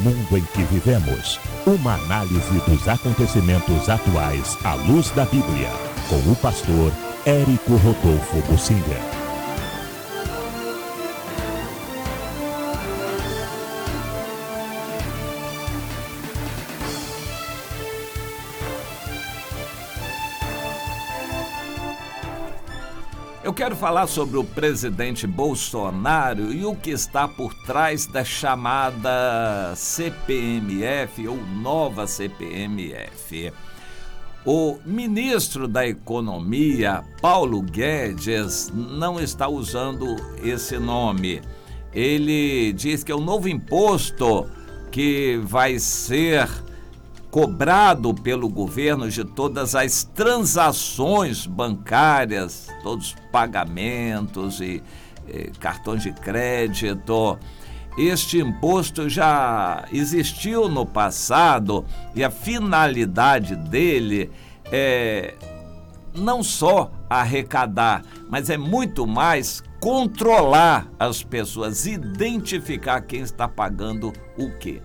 mundo em que vivemos. Uma análise dos acontecimentos atuais à luz da Bíblia, com o pastor Érico Rodolfo Bucinga. Eu quero falar sobre o presidente Bolsonaro e o que está por trás da chamada CPMF ou nova CPMF. O ministro da Economia, Paulo Guedes, não está usando esse nome. Ele diz que é um novo imposto que vai ser cobrado pelo governo de todas as transações bancárias, todos os pagamentos e cartões de crédito. Este imposto já existiu no passado e a finalidade dele é não só arrecadar, mas é muito mais controlar as pessoas, identificar quem está pagando o quê.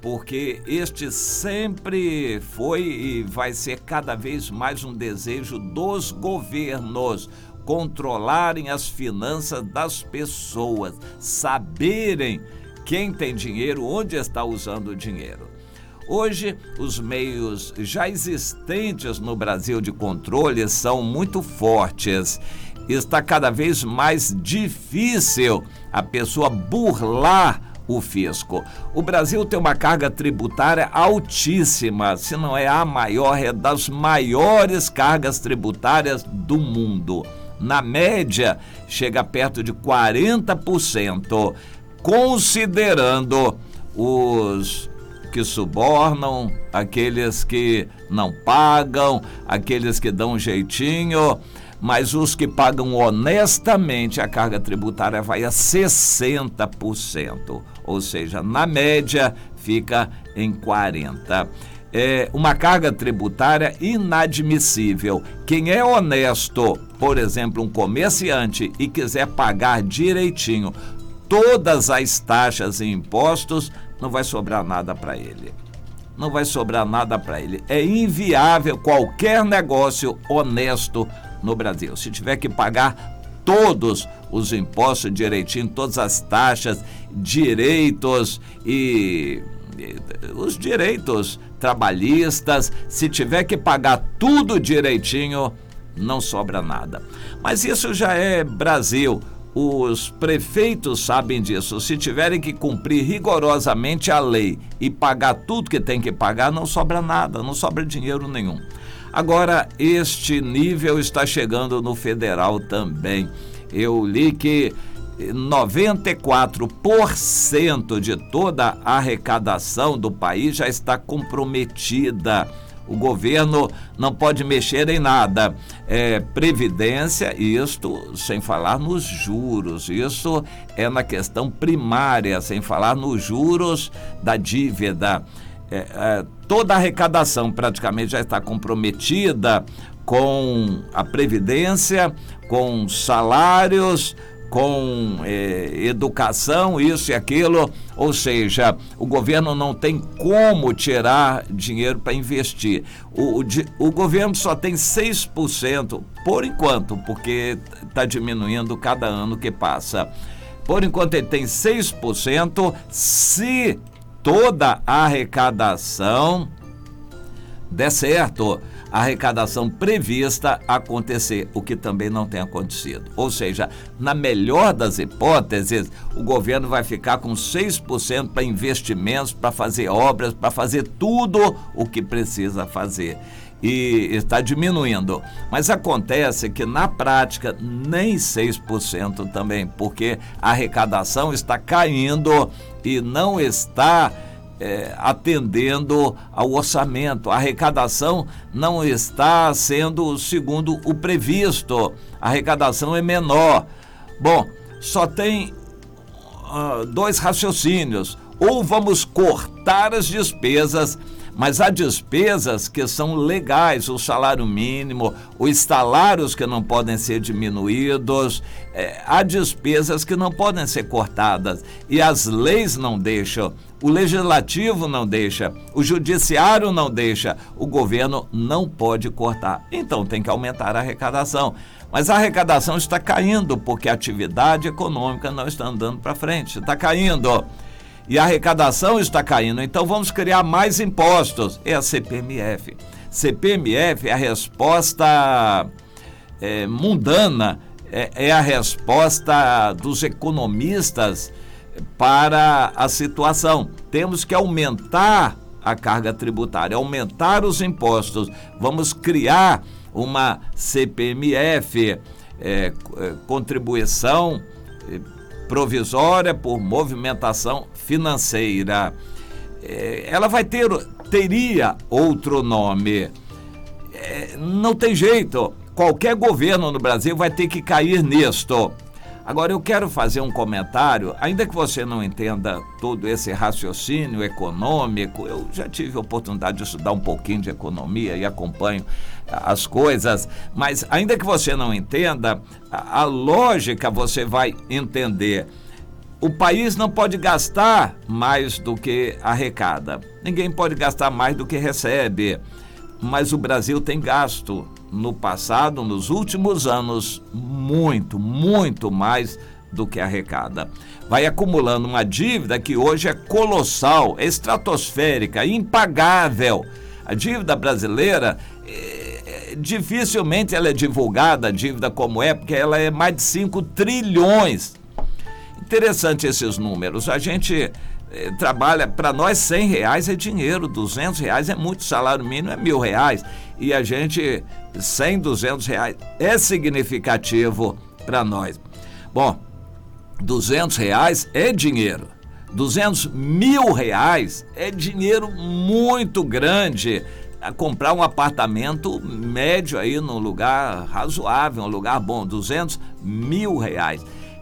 Porque este sempre foi e vai ser cada vez mais um desejo dos governos controlarem as finanças das pessoas, saberem quem tem dinheiro, onde está usando o dinheiro. Hoje, os meios já existentes no Brasil de controle são muito fortes. Está cada vez mais difícil a pessoa burlar o fisco. O Brasil tem uma carga tributária altíssima, se não é a maior, é das maiores cargas tributárias do mundo. Na média, chega perto de 40%, considerando os que subornam, aqueles que não pagam, aqueles que dão um jeitinho. Mas os que pagam honestamente, a carga tributária vai a 60%, ou seja, na média fica em 40%. É uma carga tributária inadmissível. Quem é honesto, por exemplo, um comerciante, e quiser pagar direitinho todas as taxas e impostos, não vai sobrar nada para ele. Não vai sobrar nada para ele. É inviável qualquer negócio honesto no Brasil. Se tiver que pagar todos os impostos direitinho, todas as taxas, direitos e os direitos trabalhistas, se tiver que pagar tudo direitinho, não sobra nada. Mas isso já é Brasil. Os prefeitos sabem disso. Se tiverem que cumprir rigorosamente a lei e pagar tudo que tem que pagar, não sobra nada, não sobra dinheiro nenhum. Agora, este nível está chegando no federal também. Eu li que 94% de toda a arrecadação do país já está comprometida. O governo não pode mexer em nada. Previdência, isto sem falar nos juros. Isso é na questão primária, sem falar nos juros da dívida. Toda a arrecadação praticamente já está comprometida com a Previdência, com salários, com educação, isso e aquilo. Ou seja, o governo não tem como tirar dinheiro para investir. O governo só tem 6%, por enquanto, porque está diminuindo cada ano que passa. Por enquanto ele tem 6%, se toda a arrecadação der certo, a arrecadação prevista acontecer, o que também não tem acontecido. Ou seja, na melhor das hipóteses, o governo vai ficar com 6% para investimentos, para fazer obras, para fazer tudo o que precisa fazer. E está diminuindo. Mas acontece que, na prática, nem 6% também, porque a arrecadação está caindo e não está atendendo ao orçamento. A arrecadação não está sendo segundo o previsto. A arrecadação é menor. Bom, só tem dois raciocínios. Ou vamos cortar as despesas Mas há despesas que são legais, o salário mínimo, os salários que não podem ser diminuídos, há despesas que não podem ser cortadas e as leis não deixam, o legislativo não deixa, o judiciário não deixa, o governo não pode cortar. Então tem que aumentar a arrecadação. Mas a arrecadação está caindo porque a atividade econômica não está andando para frente, está caindo. E a arrecadação está caindo, então vamos criar mais impostos. É a CPMF. CPMF é a resposta mundana, é a resposta dos economistas para a situação. Temos que aumentar a carga tributária, aumentar os impostos. Vamos criar uma CPMF, contribuição provisória por movimentação financeira. Ela teria outro nome. Não tem jeito. Qualquer governo no Brasil vai ter que cair nisto. Agora, eu quero fazer um comentário, ainda que você não entenda todo esse raciocínio econômico, eu já tive a oportunidade de estudar um pouquinho de economia e acompanho as coisas, mas ainda que você não entenda, a lógica você vai entender. O país não pode gastar mais do que arrecada. Ninguém pode gastar mais do que recebe. Mas o Brasil tem gasto no passado, nos últimos anos, muito, muito mais do que arrecada. Vai acumulando uma dívida que hoje é colossal, é estratosférica, impagável. A dívida brasileira, dificilmente ela é divulgada, a dívida como é, porque ela é mais de 5 trilhões. Interessante esses números. A gente trabalha, para nós R$100 é dinheiro, R$200 é muito, salário mínimo é R$1.000 e a gente, R$100, R$200 é significativo para nós. Bom, R$200 é dinheiro, R$200 mil é dinheiro muito grande. A comprar um apartamento médio aí num lugar razoável, um lugar bom, R$200 mil.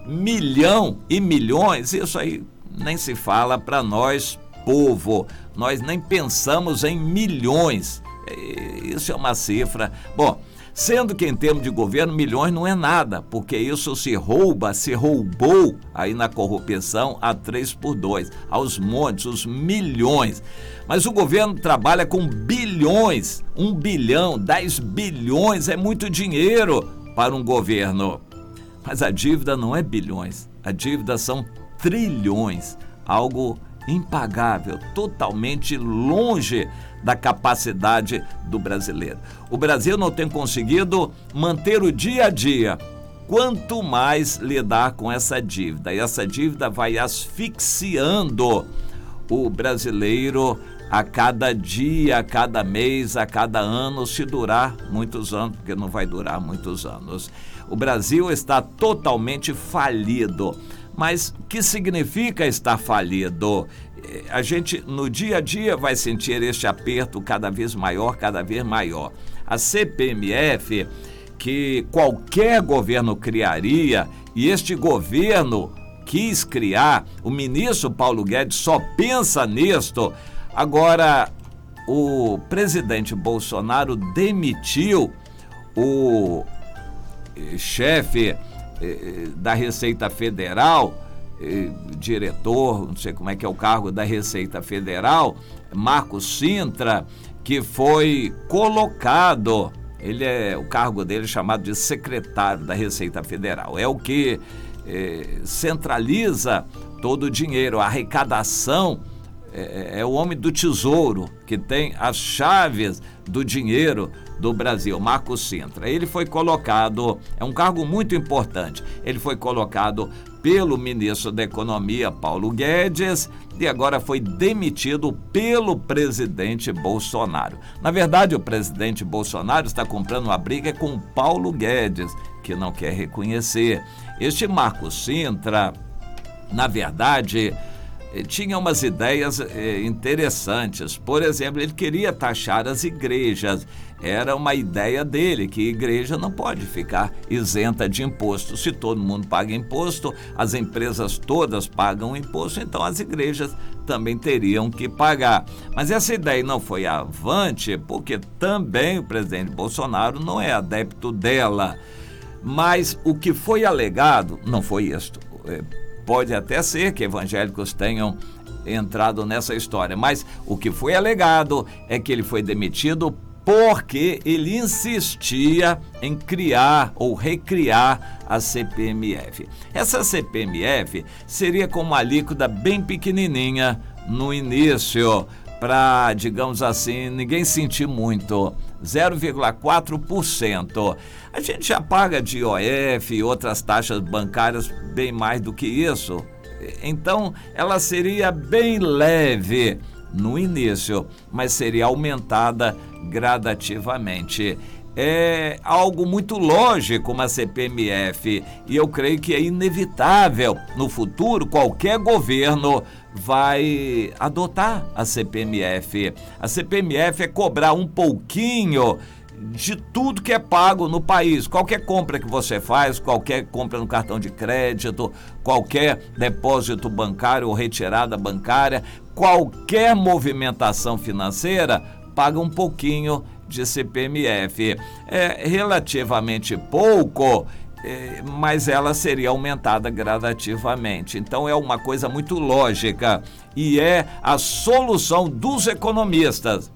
Milhão e milhões, isso aí nem se fala para nós, povo. Nós nem pensamos em milhões. Isso é uma cifra. Bom, sendo que em termos de governo, milhões não é nada, porque isso se roubou aí na corrupção a 3x2, aos montes, os milhões. Mas o governo trabalha com bilhões, 1 bilhão, 10 bilhões, é muito dinheiro para um governo. Mas a dívida não é bilhões, a dívida são trilhões, algo impagável, totalmente longe da capacidade do brasileiro. O Brasil não tem conseguido manter o dia a dia, quanto mais lidar com essa dívida. E essa dívida vai asfixiando o brasileiro a cada dia, a cada mês, a cada ano, se durar muitos anos, porque não vai durar muitos anos. O Brasil está totalmente falido. Mas o que significa estar falido? A gente, no dia a dia, vai sentir este aperto cada vez maior, cada vez maior. A CPMF, que qualquer governo criaria, e este governo quis criar, o ministro Paulo Guedes só pensa nisto. Agora, o presidente Bolsonaro demitiu o chefe da Receita Federal, diretor, não sei como é que é o cargo da Receita Federal, Marcos Cintra, que foi colocado, o cargo dele é chamado de secretário da Receita Federal, é o que centraliza todo o dinheiro, a arrecadação, é o homem do tesouro, que tem as chaves do dinheiro do Brasil, Marcos Cintra. Ele foi colocado, é um cargo muito importante, ele foi colocado pelo ministro da Economia, Paulo Guedes, e agora foi demitido pelo presidente Bolsonaro. Na verdade, o presidente Bolsonaro está comprando uma briga com o Paulo Guedes, que não quer reconhecer. Este Marcos Cintra, na verdade, tinha umas ideias interessantes. Por exemplo, ele queria taxar as igrejas. Era uma ideia dele, que a igreja não pode ficar isenta de imposto. Se todo mundo paga imposto, as empresas todas pagam imposto, então as igrejas também teriam que pagar. Mas essa ideia não foi avante, porque também o presidente Bolsonaro não é adepto dela. Mas o que foi alegado não foi isto. Pode até ser que evangélicos tenham entrado nessa história, mas o que foi alegado é que ele foi demitido porque ele insistia em criar ou recriar a CPMF. Essa CPMF seria com uma alíquota bem pequenininha no início, para, digamos assim, ninguém sentir muito, 0,4%. A gente já paga de IOF e outras taxas bancárias bem mais do que isso. Então, ela seria bem leve no início, mas seria aumentada gradativamente. É algo muito lógico uma CPMF, e eu creio que é inevitável no futuro qualquer governo vai adotar a CPMF. A CPMF é cobrar um pouquinho de tudo que é pago no país. Qualquer compra que você faz, qualquer compra no cartão de crédito, qualquer depósito bancário ou retirada bancária, qualquer movimentação financeira paga um pouquinho de CPMF. É relativamente pouco, mas ela seria aumentada gradativamente. Então é uma coisa muito lógica e é a solução dos economistas.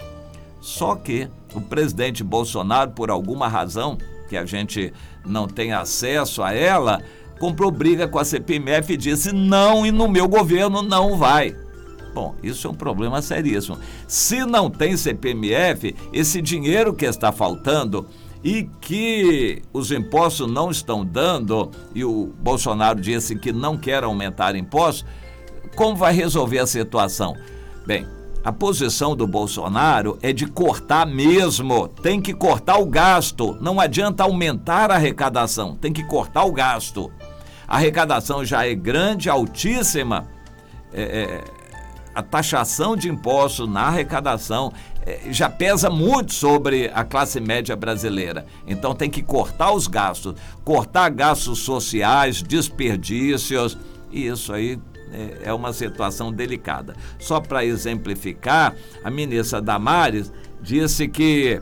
Só que o presidente Bolsonaro, por alguma razão que a gente não tem acesso a ela, comprou briga com a CPMF e disse não, e no meu governo não vai. Bom, isso é um problema seríssimo. Se não tem CPMF, esse dinheiro que está faltando e que os impostos não estão dando, e o Bolsonaro disse que não quer aumentar impostos, como vai resolver a situação? Bem, a posição do Bolsonaro é de cortar mesmo, tem que cortar o gasto, não adianta aumentar a arrecadação, tem que cortar o gasto. A arrecadação já é grande, altíssima, a taxação de impostos na arrecadação já pesa muito sobre a classe média brasileira. Então tem que cortar os gastos, cortar gastos sociais, desperdícios, e isso aí é uma situação delicada. Só para exemplificar, a ministra Damares disse que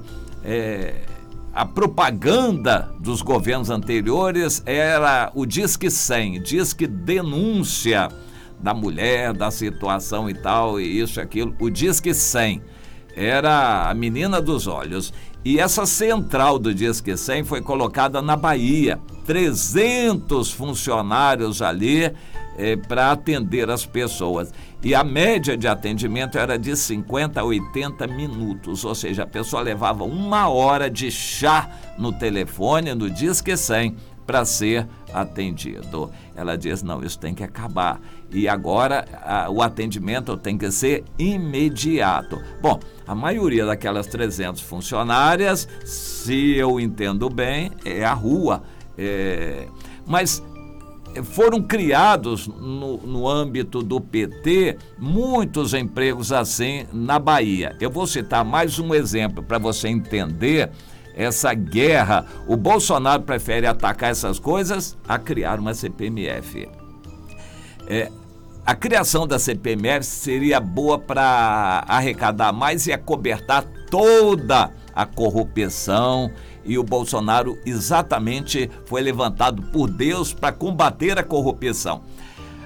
a propaganda dos governos anteriores era o Disque 100, Disque Denúncia da mulher, da situação e tal, e isso e aquilo. O Disque 100 era a menina dos olhos. E essa central do Disque 100 foi colocada na Bahia. 300 funcionários ali para atender as pessoas. E a média de atendimento era de 50 a 80 minutos, ou seja, a pessoa levava 1 hora de chá no telefone, no Disque 100, para ser atendido. Ela diz, não, isso tem que acabar. E agora o atendimento tem que ser imediato. Bom, a maioria daquelas 300 funcionárias, se eu entendo bem, é a rua. Mas foram criados no âmbito do PT muitos empregos assim na Bahia. Eu vou citar mais um exemplo para você entender essa guerra. O Bolsonaro prefere atacar essas coisas a criar uma CPMF. A criação da CPMF seria boa para arrecadar mais e acobertar toda a corrupção, e o Bolsonaro exatamente foi levantado por Deus para combater a corrupção.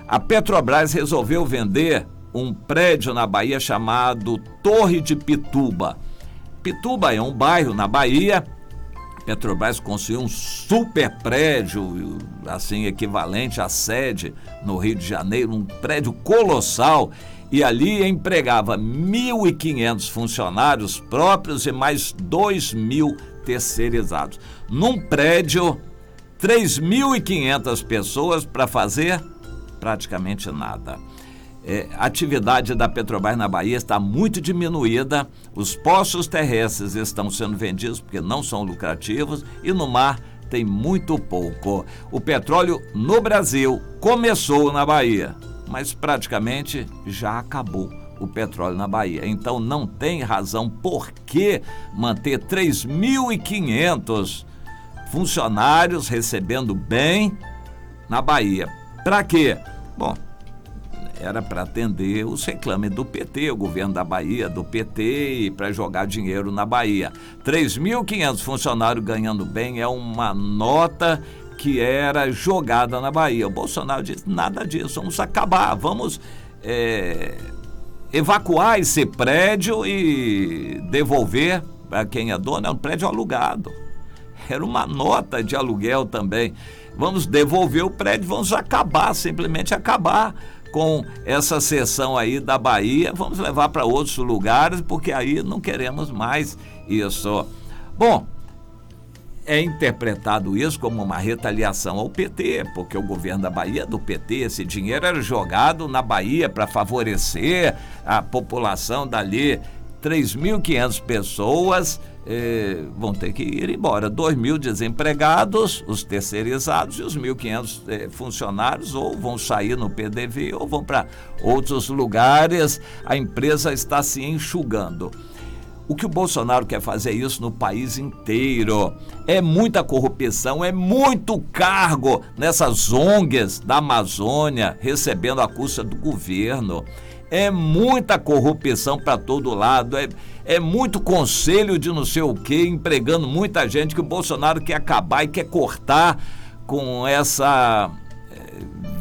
A Petrobras resolveu vender um prédio na Bahia chamado Torre de Pituba. Pituba é um bairro na Bahia. A Petrobras construiu um super prédio, assim, equivalente à sede no Rio de Janeiro, um prédio colossal, e ali empregava 1.500 funcionários próprios e mais 2.000 terceirizados. Num prédio, 3.500 pessoas para fazer praticamente nada. A atividade da Petrobras na Bahia está muito diminuída, os poços terrestres estão sendo vendidos porque não são lucrativos e no mar tem muito pouco. O petróleo no Brasil começou na Bahia, mas praticamente já acabou o petróleo na Bahia. Então não tem razão por que manter 3.500 funcionários recebendo bem na Bahia. Para quê? Bom, era para atender os reclames do PT, o governo da Bahia, do PT, e para jogar dinheiro na Bahia. 3.500 funcionários ganhando bem é uma nota que era jogada na Bahia. O Bolsonaro disse, nada disso, vamos acabar, vamos evacuar esse prédio e devolver para quem é dono. É um prédio alugado, era uma nota de aluguel também. Vamos devolver o prédio, vamos acabar, simplesmente acabar com essa seção aí da Bahia, vamos levar para outros lugares, porque aí não queremos mais isso. Bom, é interpretado isso como uma retaliação ao PT, porque o governo da Bahia é do PT, esse dinheiro era jogado na Bahia para favorecer a população dali. 3.500 pessoas vão ter que ir embora. 2.000 desempregados, os terceirizados, e os 1.500 funcionários ou vão sair no PDV ou vão para outros lugares. A empresa está se enxugando. O que o Bolsonaro quer fazer isso no país inteiro. É muita corrupção, é muito cargo nessas ONGs da Amazônia, recebendo a custa do governo. É muita corrupção para todo lado, é muito conselho de não sei o quê, empregando muita gente que o Bolsonaro quer acabar e quer cortar com essa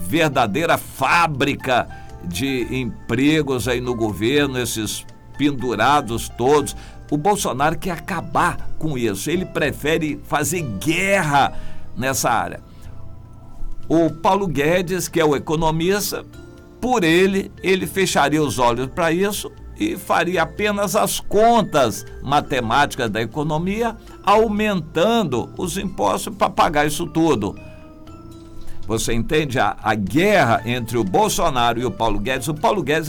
verdadeira fábrica de empregos aí no governo, esses pendurados todos. O Bolsonaro quer acabar com isso, ele prefere fazer guerra nessa área. O Paulo Guedes, que é o economista, por ele fecharia os olhos para isso e faria apenas as contas matemáticas da economia, aumentando os impostos para pagar isso tudo. Você entende a guerra entre o Bolsonaro e o Paulo Guedes? O Paulo Guedes,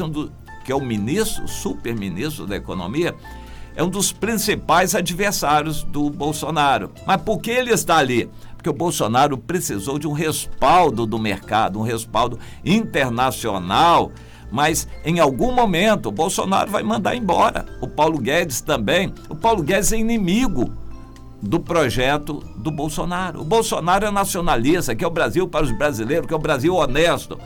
que é o ministro, super ministro da economia, é um dos principais adversários do Bolsonaro. Mas por que ele está ali? Porque o Bolsonaro precisou de um respaldo do mercado, um respaldo internacional, mas em algum momento o Bolsonaro vai mandar embora. O Paulo Guedes também. O Paulo Guedes é inimigo do projeto do Bolsonaro. O Bolsonaro é nacionalista, quer o Brasil para os brasileiros, quer o Brasil honesto.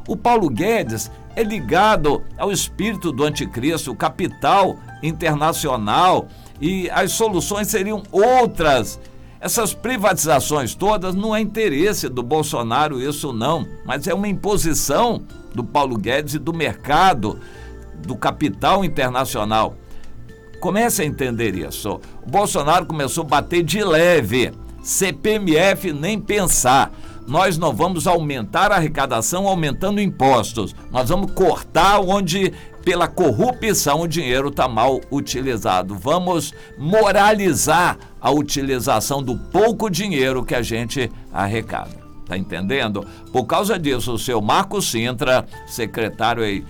O Paulo Guedes é ligado ao espírito do anticristo, o capital internacional, e as soluções seriam outras. Essas privatizações todas não é interesse do Bolsonaro, isso não, mas é uma imposição do Paulo Guedes e do mercado, do capital internacional. Comece a entender isso. O Bolsonaro começou a bater de leve. CPMF nem pensar. Nós não vamos aumentar a arrecadação aumentando impostos. Nós vamos cortar onde, pela corrupção, o dinheiro está mal utilizado. Vamos moralizar a utilização do pouco dinheiro que a gente arrecada. Tá entendendo? Por causa disso, o seu Marco Sintra, secretário aí,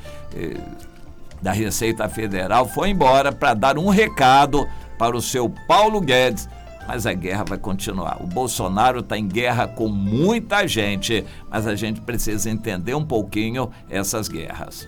da Receita Federal, foi embora para dar um recado para o seu Paulo Guedes. Mas a guerra vai continuar. O Bolsonaro está em guerra com muita gente, mas a gente precisa entender um pouquinho essas guerras.